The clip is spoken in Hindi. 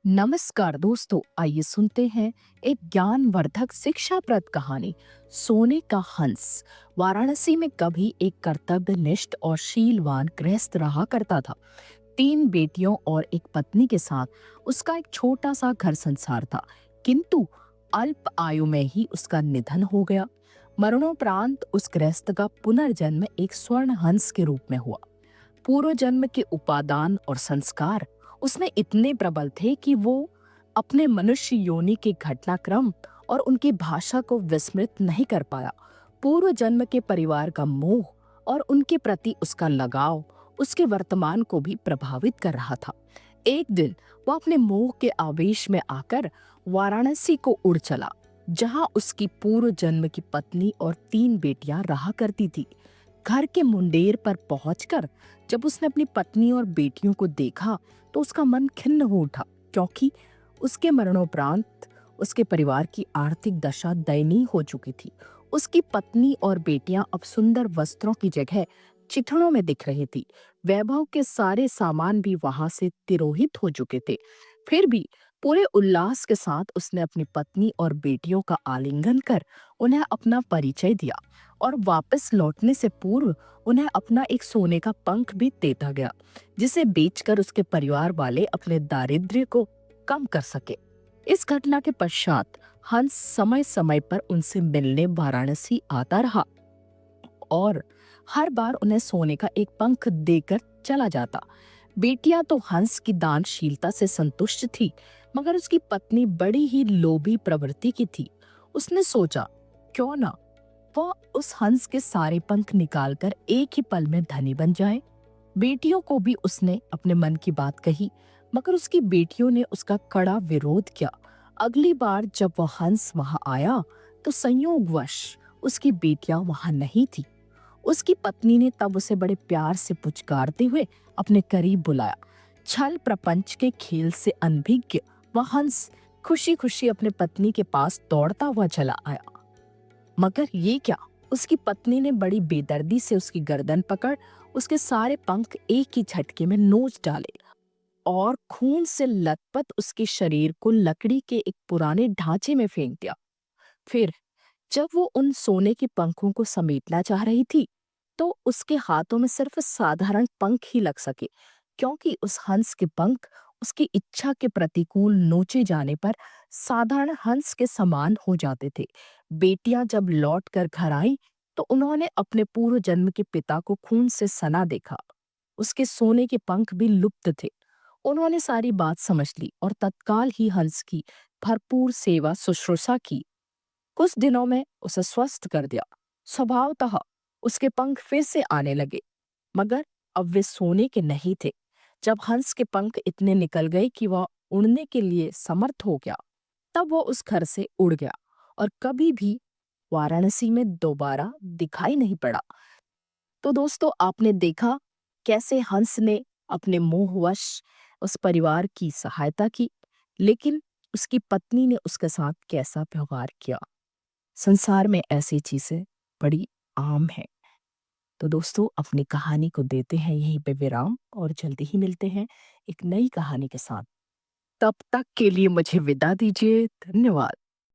नमस्कार दोस्तों, आइए सुनते हैं एक ज्ञानवर्धक शिक्षाप्रद कहानी सोने का हंस। वाराणसी में कभी एक कर्तव्यनिष्ठ और शीलवान गृहस्थ रहा करता था। 3 बेटियों और एक पत्नी के साथ उसका एक छोटा सा घर संसार था, किंतु अल्प आयु में ही उसका निधन हो गया। मरणोपरांत उस गृहस्थ का पुनर्जन्म एक स्वर्ण हंस के रूप में हुआ। पूर्व जन्म के उपादान और संस्कार उसमें इतने प्रबल थे कि वो अपने मनुष्य योनि के घटनाक्रम और उनकी भाषा को विस्मृत नहीं कर पाया। पूर्व जन्म के परिवार का मोह और उनके प्रति उसका लगाव उसके वर्तमान को भी प्रभावित कर रहा था। एक दिन वो अपने मोह के आवेश में आकर वाराणसी को उड़ चला, जहां उसकी पूर्व जन्म की पत्नी और 3 बेटियां रहा करती थी। घर के मुंडेर पर पहुंचकर जब उसने अपनी पत्नी और बेटियों को देखा तो उसका मन खिन्न हो उठा, क्योंकि उसके मरणोपरांत उसके परिवार की आर्थिक दशा दयनीय हो चुकी थी। उसकी पत्नी और बेटियां अब सुंदर वस्त्रों की जगह चिथड़ों में दिख रही थी। वैभव के सारे सामान भी वहां से तिरोहित हो चुके थे। फिर भी पूरे उल्लास के साथ उसने अपनी पत्नी और बेटियों का आलिंगन कर उन्हें अपना परिचय दिया और वापस लौटने से पूर्व उन्हें अपना एक सोने का पंख भी देता गया, जिसे बेचकर उसके परिवार वाले अपने दारिद्र्य को कम कर सके। इस घटना के पश्चात हंस समय समय पर उनसे मिलने वाराणसी आता रहा और हर बार उन्हें सोने का एक पंख देकर चला जाता। बेटियां तो हंस की दानशीलता से संतुष्ट थी, मगर उसकी पत्नी बड़ी ही लोभी प्रवृत्ति की थी। उसने सोचा, क्यों ना वह उस हंस के सारे पंख निकालकर एक ही पल में धनी बन जाए। बेटियों को भी उसने अपने मन की बात कही, मगर उसकी बेटियों ने उसका कड़ा विरोध किया। अगली बार जब वह हंस वहां आया तो संयोगवश उसकी बेटियां वहां नहीं थी। उसकी पत्नी ने तब उसे बड़े प्यार से पुचकारते हुए अपने करीब बुलाया। छल प्रपंच के खेल से अनभिज्ञ वह हंस खुशी खुशी अपने पत्नी के पास दौड़ता हुआ चला आया। मगर ये क्या, उसकी पत्नी ने बड़ी बेदर्दी से उसकी गर्दन पकड़ उसके सारे पंख एक ही झटके में नोच डाले और खून से लथपथ उसके शरीर को लकड़ी के एक पुराने ढांचे में फेंक दिया। फिर जब वो उन सोने के पंखों को समेटना चाह रही थी, तो उसके हाथों में सिर्फ साधारण पंख ही लग सके, क्योंकि उस हंस के पंख उसकी इच्छा के प्रतिकूल नोचे जाने पर साधारण हंस के समान हो जाते थे। बेटियां जब लौट कर घर आईं, तो उन्होंने अपने पूर्व जन्म के पिता को खून से सना देखा। उसके सोने के पंख भी लुप्त थे। उन्होंने सारी बात समझ ली और तत्काल ही हंस की भरपूर सेवा शुश्रूषा की। कुछ दिनों में उसे स्वस्थ कर दिया। स्वभावतः उसके पंख फिर से आने लगे, मगर अब वे सोने के नहीं थे। जब हंस के पंख इतने निकल गए कि वह उड़ने के लिए समर्थ हो गया, तब वो उस घर से उड़ गया और कभी भी वाराणसी में दोबारा दिखाई नहीं पड़ा। तो दोस्तों, आपने देखा कैसे हंस ने अपने मोहवश उस परिवार की सहायता की, लेकिन उसकी पत्नी ने उसके साथ कैसा व्यवहार किया। संसार में ऐसी चीजें बड़ी आम हैं। तो दोस्तों, अपनी कहानी को देते हैं यहीं पे विराम और जल्दी ही मिलते हैं एक नई कहानी के साथ। तब तक के लिए मुझे विदा दीजिए। धन्यवाद।